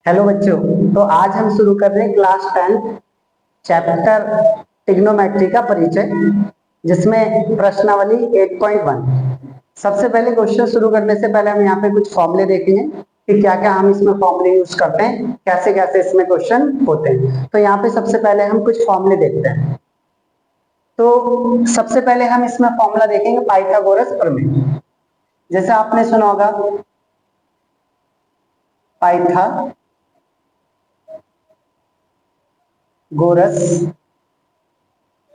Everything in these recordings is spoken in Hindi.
हेलो बच्चों, तो आज हम शुरू कर रहे हैं क्लास 10 चैप्टर ट्रिग्नोमेट्री का परिचय, जिसमें प्रश्नावली 8.1। सबसे पहले क्वेश्चन शुरू करने से पहले हम यहाँ पे कुछ फॉर्मूले देखेंगे कि क्या क्या हम इसमें फॉर्मूले यूज करते हैं, कैसे कैसे इसमें क्वेश्चन होते हैं। तो यहाँ पे सबसे पहले हम कुछ फॉर्मूले देखते हैं। तो सबसे पहले हम इसमें फॉर्मूला देखेंगे पाइथागोरस प्रमेय। जैसे आपने सुना होगा पाइथागोरस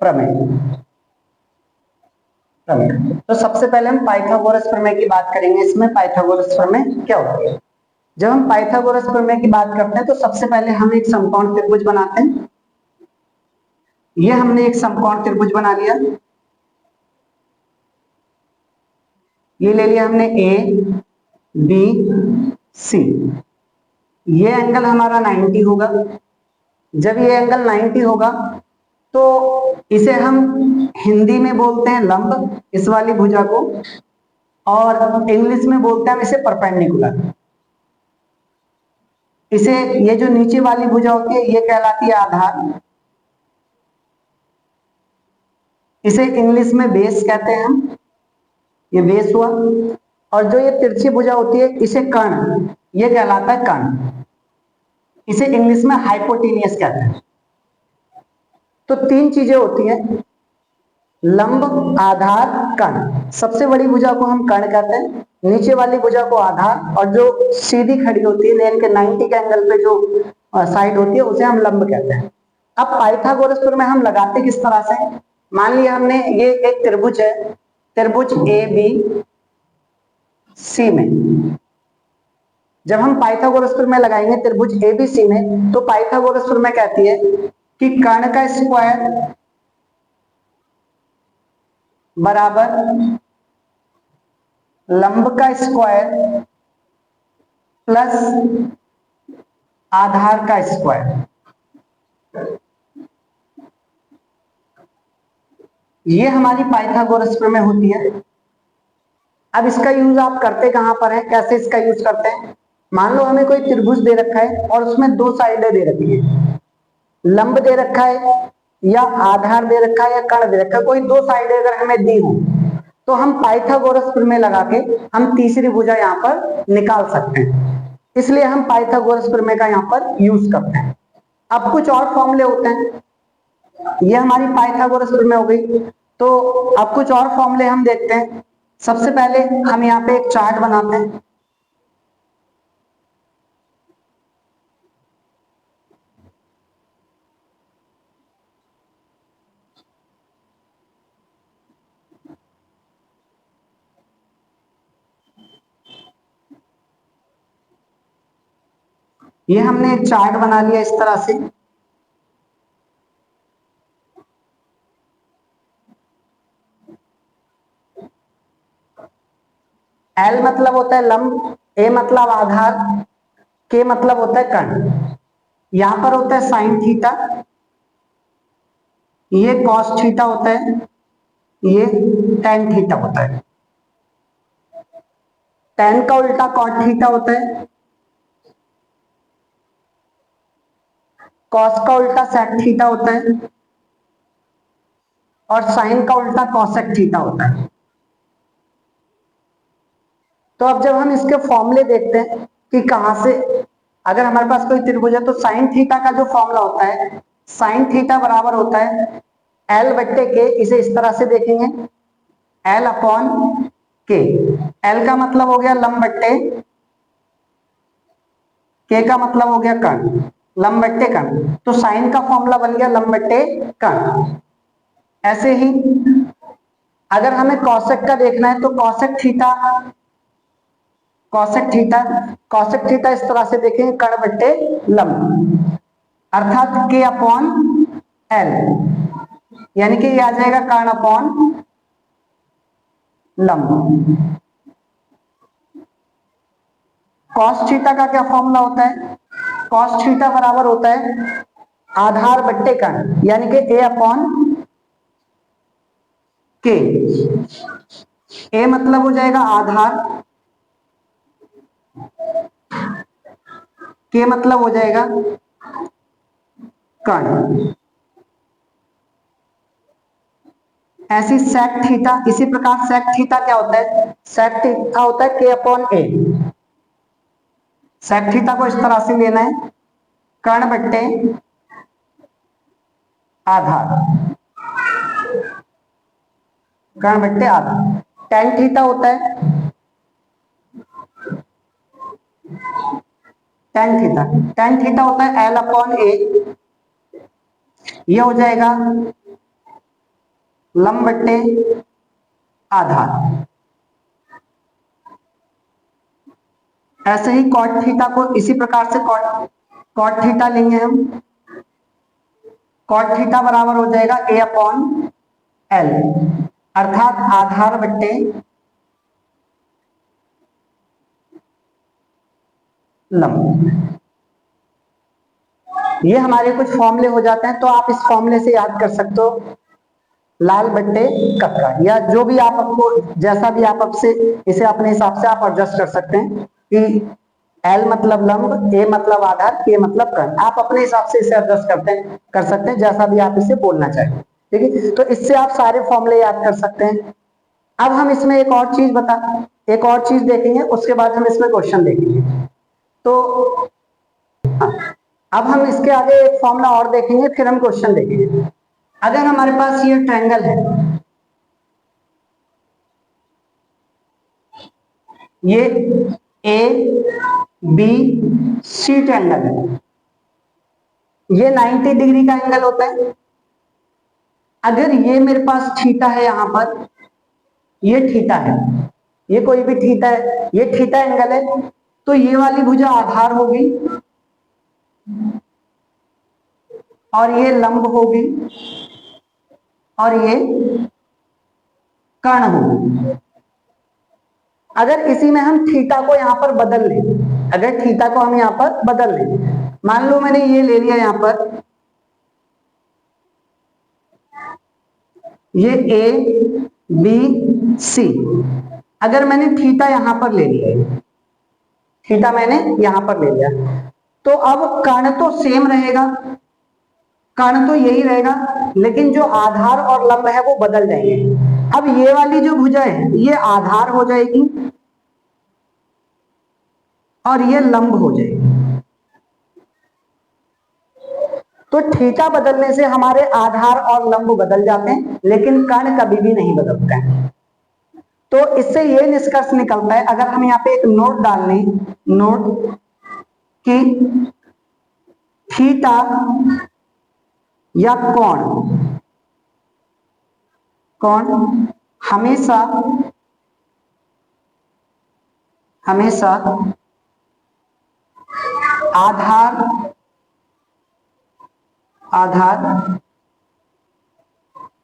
प्रमेय। तो सबसे पहले हम पाइथागोरस प्रमेय की बात करेंगे। इसमें पाइथागोरस प्रमेय क्या होता है? जब हम पाइथागोरस प्रमेय की बात करते हैं तो सबसे पहले हम एक समकोण त्रिभुज बनाते हैं। ये हमने एक समकोण त्रिभुज बना लिया। ये ले लिया हमने ए बी सी। ये एंगल हमारा 90 होगा। जब ये एंगल 90 होगा तो इसे हम हिंदी में बोलते हैं लंब, इस वाली भुजा को, और इंग्लिश में बोलते हैं हम इसे परपेंडिकुलर। इसे ये जो नीचे वाली भुजा होती है ये कहलाती है आधार। इसे इंग्लिश में बेस कहते हैं हम, ये बेस हुआ। और जो ये तिरछी भुजा होती है इसे कर्ण, ये कहलाता है कर्ण। इसे इंग्लिश में हाइपोटेनियस कहते हैं। तो तीन चीजें होती हैं, लंब, आधार, कर्ण। सबसे बड़ी भुजा को हम कर्ण कहते हैं, नीचे वाली भुजा को आधार, और जो सीधी खड़ी होती है लेन के 90 के एंगल पे जो साइड होती है उसे हम लंब कहते हैं। अब पाइथागोरस प्रमेय हम लगाते किस तरह से? मान लिया हमने ये एक त्रिभुज है, त्रिभुज ए बी सी में। जब हम पाइथागोरस प्रमेय लगाएंगे त्रिभुज ए बी सी में, तो पाइथागोरस प्रमेय कहती है कि कर्ण का स्क्वायर बराबर लंब का स्क्वायर प्लस आधार का स्क्वायर। ये हमारी पाइथागोरस प्रमेय होती है। अब इसका यूज आप करते कहां पर है, कैसे इसका यूज करते हैं? मान लो हमें कोई त्रिभुज दे रखा है और उसमें दो साइडें दे रखी है, लंब दे रखा है या आधार दे रखा है या कर्ण दे रखा है। कोई दो साइडें अगर हमें दी हो तो हम पाइथागोरस प्रमेय लगा के हम तीसरी भुजा यहाँ पर निकाल सकते हैं। इसलिए हम पाइथागोरस प्रमेय का यहाँ पर यूज करते हैं। अब कुछ और फॉर्मूले होते हैं। ये हमारी पाइथागोरस प्रमेय हो गई। तो अब कुछ और फॉर्मूले हम देखते हैं। सबसे पहले हम यहाँ पे एक चार्ट बनाते हैं। ये हमने एक चार्ट बना लिया इस तरह से। एल मतलब होता है लंब, ए मतलब आधार, के मतलब होता है कर्ण। यहां पर होता है साइन थीटा, ये कॉस थीटा होता है, ये टेन थीटा होता है। टेन का उल्टा कॉट थीटा होता है, कॉस का उल्टा सेक थीटा होता है, और साइन का उल्टा कॉसेक थीटा होता है। तो अब जब हम इसके फॉर्मूले देखते हैं कि कहां से, अगर हमारे पास कोई त्रिभुज है तो साइन थीटा का जो फॉर्मूला होता है, साइन थीटा बराबर होता है एल बट्टे के। इसे इस तरह से देखेंगे, एल अपॉन के। एल का मतलब हो गया लंब बट्टे, के का मतलब हो गया कर्ण, लंब बट्टे कर्ण। तो साइन का फॉर्मूला बन गया लंब बट्टे कर्ण। ऐसे ही अगर हमें कॉसेक का देखना है तो cosec theta, cosec theta, cosec theta इस तरह से देखेंगे कर्ण बट्टे लंब, अर्थात के अपॉन एल, यानी कि ये आ जाएगा कर्ण अपॉन लंब। कॉस थीटा का क्या फॉर्मूला होता है? कॉस थीटा बराबर होता है आधार बट्टे कर्ण, यानी कि ए अपॉन के। ए मतलब हो जाएगा आधार, के मतलब हो जाएगा कर्ण। ऐसी सेक थीटा, इसी प्रकार सेक थीटा क्या होता है, सेक थीटा होता है k/a। सेक थीटा को इस तरह से लेना है, कर्ण बट्टे आधार, कर्ण बट्टे आधार। टेन थीटा होता है, टेन थीटा होता है l/a। ये हो जाएगा लंब बट्टे आधार। ऐसे ही कॉट थीटा को इसी प्रकार से कॉट थीटा लेंगे हम। कॉट थीटा बराबर हो जाएगा a/l, अर्थात आधार बट्टे लंब। ये हमारे कुछ फॉर्मूले हो जाते हैं, तो आप इस फॉर्मूले से याद कर सकते हो लाल बट्टे कक्का, या जो भी आप आपको जैसा भी आप आपसे इसे अपने हिसाब से आप एडजस्ट कर सकते हैं कि L मतलब लंब, A मतलब आधार, K मतलब कर्ण। आप अपने हिसाब से इसे एडजस्ट कर सकते हैं जैसा भी आप इसे बोलना चाहें। ठीक है, तो इससे आप सारे फॉर्मूले याद कर सकते हैं। अब हम इसमें एक और चीज देखेंगे, उसके बाद हम इसमें क्वेश्चन देखेंगे। तो अब हम इसके आगे एक फॉर्मूला और देखेंगे, फिर हम क्वेश्चन देखेंगे। अगर हमारे पास ये ट्रायंगल है, ये ABC ट्रायंगल है, ये 90 डिग्री का एंगल होता है। अगर ये मेरे पास थीटा है, यहां पर ये थीटा है, ये कोई भी थीटा है, ये थीटा एंगल है, तो ये वाली भुजा आधार होगी और ये लंब होगी और ये कर्ण होगी। अगर इसी में हम थीटा को यहां पर बदल लें, अगर थीटा को हम यहां पर बदल लें, मान लो मैंने ये ले लिया यहां पर, ये ABC, अगर मैंने थीटा यहां पर ले लिया, थीटा मैंने यहां पर ले लिया, तो अब कर्ण तो सेम रहेगा, कर्ण तो यही रहेगा, लेकिन जो आधार और लंब है वो बदल जाएंगे। अब ये वाली जो भुजा है ये आधार हो जाएगी और ये लंब हो जाएगी। तो थीटा बदलने से हमारे आधार और लंब बदल जाते हैं, लेकिन कर्ण कभी भी नहीं बदलते हैं। तो इससे ये निष्कर्ष निकलता है, अगर हम यहाँ पे एक नोट डाल लें, नोट कि थीटा या कोण हमेशा आधार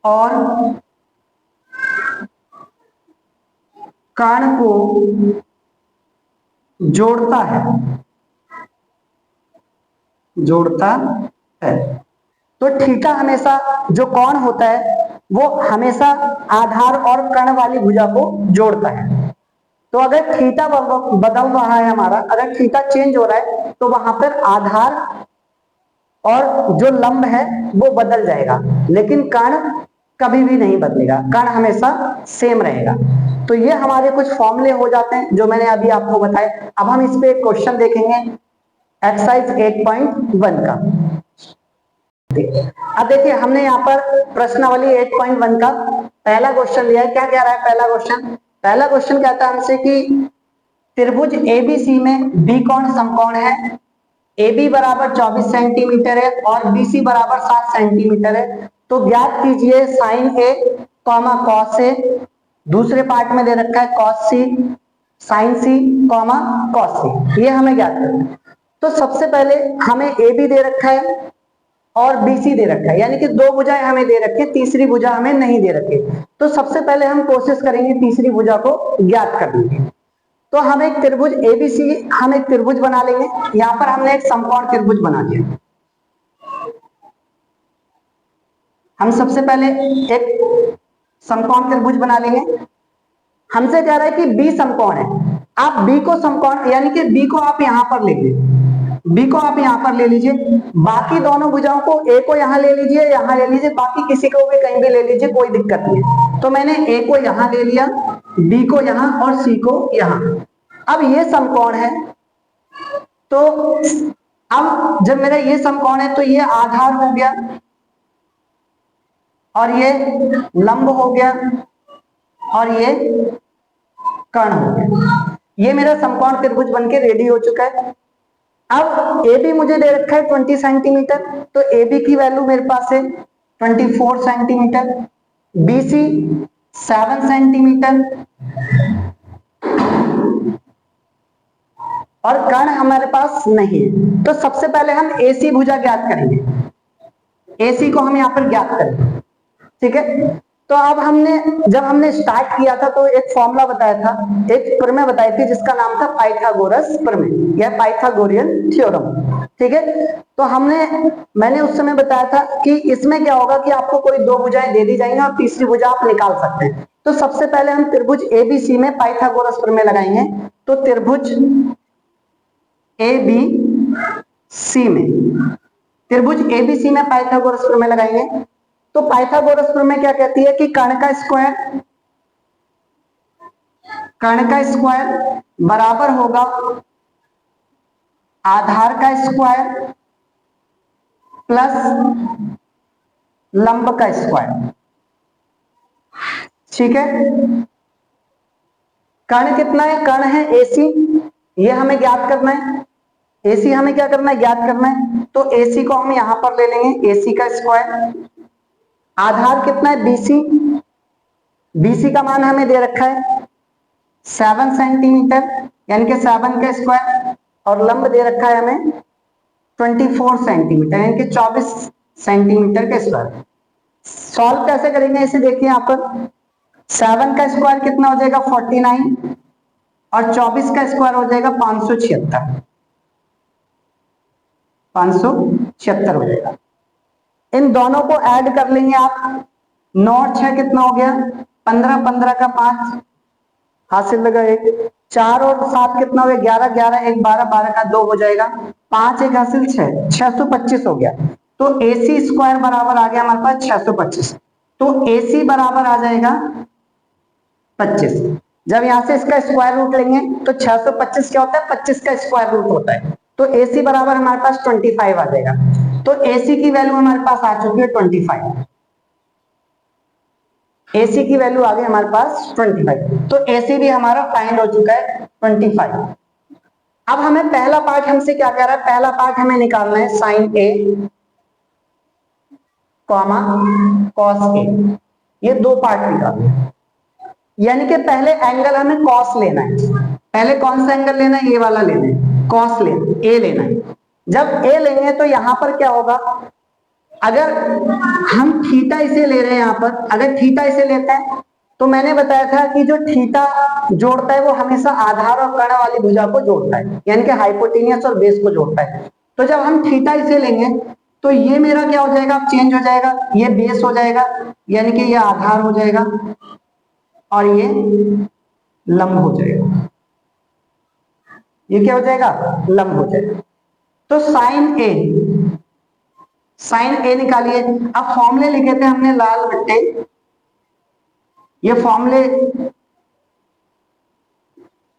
और कर्ण को जोड़ता है। तो थीटा हमेशा, जो कोण होता है वो हमेशा आधार और कर्ण वाली भुजा को जोड़ता है। तो अगर थीटा बदल रहा है हमारा, अगर थीटा चेंज हो रहा है, तो वहां पर आधार और जो लंब है वो बदल जाएगा, लेकिन कर्ण कभी भी नहीं बदलेगा, कर्ण हमेशा सेम रहेगा। तो ये हमारे कुछ फॉर्मूले हो जाते हैं जो मैंने अभी आपको बताए। अब हम इस पे एक क्वेश्चन देखेंगे, एक्सरसाइज 8.1 का। अब देखिए, हमने यहाँ पर प्रश्नावली 8.1 का पहला क्वेश्चन लिया है। क्या कह रहा है पहला क्वेश्चन कहता है हमसे कि त्रिभुज ABC में B कोण समकोण है, AB बराबर 24 सेंटीमीटर है और BC बराबर 7 सेंटीमीटर है। तो ज्ञात कीजिए sine A comma cos A। दूसरे पार्ट में दे रखा है cos C, sine C comma cos C, ये हमें ज्ञात करना है। तो सबसे पहले हमें AB दे रखा है और BC दे रखा है, यानी कि दो भुजाएं हमें दे रखी है, तीसरी भुजा हमें नहीं दे रखी। तो सबसे पहले हम कोशिश करेंगे तीसरी भुजा को ज्ञात करने की। तो हम एक त्रिभुज ABC, हम एक त्रिभुज बना लेंगे। यहां पर हमने एक समकोण त्रिभुज बना दिया। हम सबसे पहले एक समकोण त्रिभुज बना लेंगे। हमसे कह रहा है कि B समकोण है। आप B को समकोण, यानी कि B को आप यहां पर ले लीजिए, बी को आप यहां पर ले लीजिए, बाकी दोनों भुजाओं को, ए को यहां ले लीजिए, यहां ले लीजिए, बाकी किसी को भी कहीं भी ले लीजिए, कोई दिक्कत नहीं है। तो मैंने ए को यहां ले लिया, बी को यहां और सी को यहां। अब ये समकोण है, तो अब जब मेरा ये समकोण है तो ये आधार हो गया और ये लंब हो गया और ये कर्ण हो गया। ये मेरा समकोण त्रिभुज बनके रेडी हो चुका है। अब ए बी मुझे दे रखा है 20 सेंटीमीटर, तो ए बी की वैल्यू मेरे पास है 24 सेंटीमीटर, बी सी 7 सेंटीमीटर और कर्ण हमारे पास नहीं है। तो सबसे पहले हम एसी भुजा ज्ञात करेंगे, एसी को हम यहां पर ज्ञात करेंगे, ठीक है। तो अब जब हमने स्टार्ट किया था तो एक फॉर्मूला बताया था, एक प्रमेय बताई थी जिसका नाम था पाइथागोरस प्रमेय या पाइथागोरियन थ्योरम, ठीक है। तो मैंने उस समय बताया था कि इसमें क्या होगा कि आपको कोई दो भुजाएं दे दी जाएंगी और तीसरी भुजा आप निकाल सकते हैं। तो सबसे पहले हम त्रिभुज एबीसी में पाइथागोरस प्रमेय लगाएंगे। तो त्रिभुज एबीसी में पाइथागोरस प्रमेय लगाएंगे। तो पाइथागोरस प्रमेय क्या कहती है कि कर्ण का स्क्वायर बराबर होगा आधार का स्क्वायर प्लस लंब का स्क्वायर, ठीक है। कर्ण कितना है? कर्ण है एसी, ये हमें ज्ञात करना है। एसी हमें क्या करना है? ज्ञात करना है। तो एसी को हम यहां पर ले लेंगे, एसी का स्क्वायर। आधार कितना है? बीसी, बीसी का मान हमें दे रखा है 7 सेंटीमीटर यानी कि 7 का स्क्वायर, और लंब दे रखा है हमें 24 सेंटीमीटर यानी कि 24 सेंटीमीटर का स्क्वायर। सॉल्व कैसे करेंगे इसे देखिए यहां पर। 7 का स्क्वायर कितना हो जाएगा? 49 और 24 का स्क्वायर हो जाएगा 576 हो जाएगा। इन दोनों को ऐड कर लेंगे आप, 9 और 6 कितना हो गया? 15, 15 का 5 हासिल लगा 1, 4 और 7 कितना हो गया? 11, 11 1 12, 12 का 2 हो जाएगा, 5 1 हासिल 6, 625 हो गया। तो एसी स्क्वायर बराबर आ गया हमारे पास 625। तो एसी बराबर आ जाएगा 25। जब यहां से इसका स्क्वायर रूट लेंगे तो 625 क्या होता है? 25 का स्क्वायर रूट होता है। तो एसी बराबर हमारे पास 25 आ जाएगा। तो एसी की वैल्यू हमारे पास आ चुकी है 25। एसी की वैल्यू आ गई हमारे पास 25। तो एसी भी हमारा फाइंड हो चुका है 25। अब हमें पहला पार्ट हमसे क्या कह रहा है? पहला पार्ट हमें निकालना है sign A comma cos A. ये दो पार्ट निकालने हैं, यानी कि पहले एंगल हमें कॉस लेना है। पहले कौन सा एंगल लेना है? ये वाला लेना है, कॉस लेना, ए लेना है। जब ए लेंगे तो यहां पर क्या होगा? अगर हम थीटा इसे ले रहे हैं यहां पर, अगर थीटा इसे लेते हैं तो मैंने बताया था कि जो थीटा जोड़ता है वो हमेशा आधार और कर्ण वाली भुजा को जोड़ता है, यानी कि हाइपोटेनियस और बेस को जोड़ता है। तो जब हम थीटा इसे लेंगे तो ये मेरा क्या हो जाएगा? चेंज हो जाएगा, ये बेस हो जाएगा यानी कि ये आधार हो जाएगा और ये लंब हो जाएगा। ये क्या हो जाएगा? लंब हो जाएगा। तो साइन ए निकालिए। अब फॉर्मूले लिखे थे हमने लाल बट्टे, ये फॉर्मूले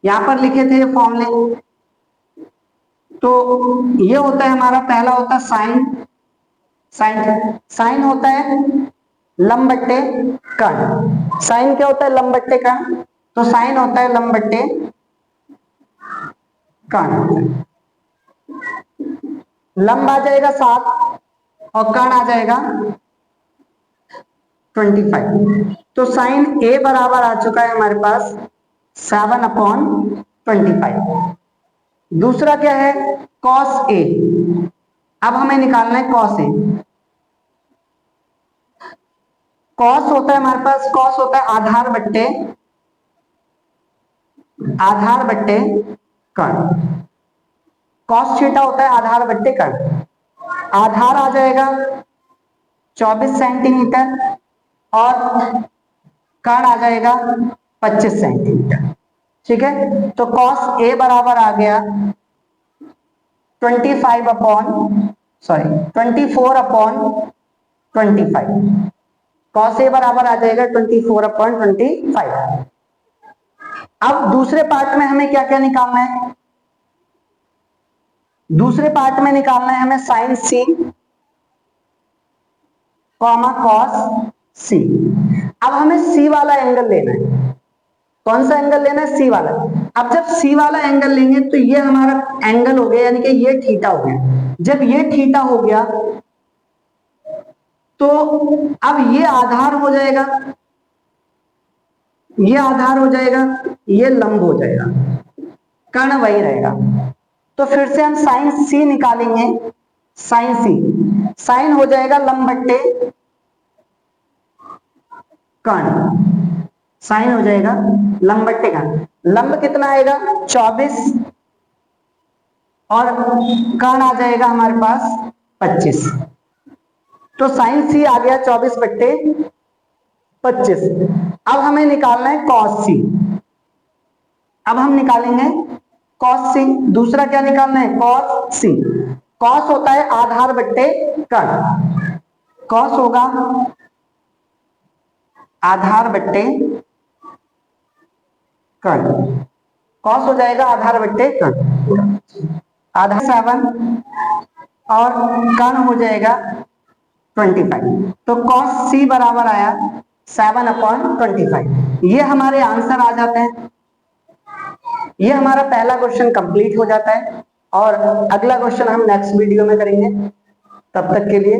यहां पर लिखे थे, ये फॉर्मूले। तो ये होता है हमारा, पहला होता है साइन होता है लंब बट्टे कर्ण। साइन क्या होता है? लंब बट्टे कर्ण। तो साइन होता है लंब बट्टे कर्ण। लंब आ जाएगा 7 और कर्ण आ जाएगा 25। तो साइन ए बराबर आ चुका है हमारे पास 7/25। दूसरा क्या है? Cos A. अब हमें निकालना है कॉस ए। कॉस होता है हमारे पास, कॉस होता है आधार बट्टे कर्ण। कॉस थीटा होता है आधार बट्टे कर्ण। आधार आ जाएगा 24 सेंटीमीटर और कर्ण आ जाएगा 25 सेंटीमीटर, ठीक है। तो कॉस ए बराबर आ गया 24 अपॉन 25। कॉस ए बराबर आ जाएगा 24 अपॉन 25। अब दूसरे पार्ट में हमें क्या क्या निकालना है? दूसरे पार्ट में निकालना है हमें साइन सी कॉमा कॉस सी। अब हमें सी वाला एंगल लेना है। कौन सा एंगल लेना है? सी वाला। अब जब सी वाला एंगल लेंगे तो ये हमारा एंगल हो गया, यानी कि ये थीटा हो गया। जब ये थीटा हो गया तो अब ये आधार हो जाएगा, ये आधार हो जाएगा, ये लंब हो जाएगा, कर्ण वही रहेगा। तो फिर से हम साइन सी निकालेंगे। साइन सी, साइन हो जाएगा लंब बट्टे कर्ण, साइन हो जाएगा लंब बट्टे कर्ण। लंब कितना आएगा? 24 और कर्ण आ जाएगा हमारे पास 25। तो साइन सी आ गया 24 बट्टे 25। अब हमें निकालना है कॉस सी। अब हम निकालेंगे कॉस सी। दूसरा क्या निकालना है? कॉस सी। कॉस होता है आधार बट्टे कर्ण, कॉस होगा आधार बट्टे कर्ण, कॉस हो जाएगा आधार बट्टे कर्ण, आधार 7 और कर्ण हो जाएगा 25। तो कॉस सी बराबर आया 7 अपॉन 25। ये हमारे आंसर आ जाते हैं। ये हमारा पहला क्वेश्चन कंप्लीट हो जाता है और अगला क्वेश्चन हम नेक्स्ट वीडियो में करेंगे। तब तक के लिए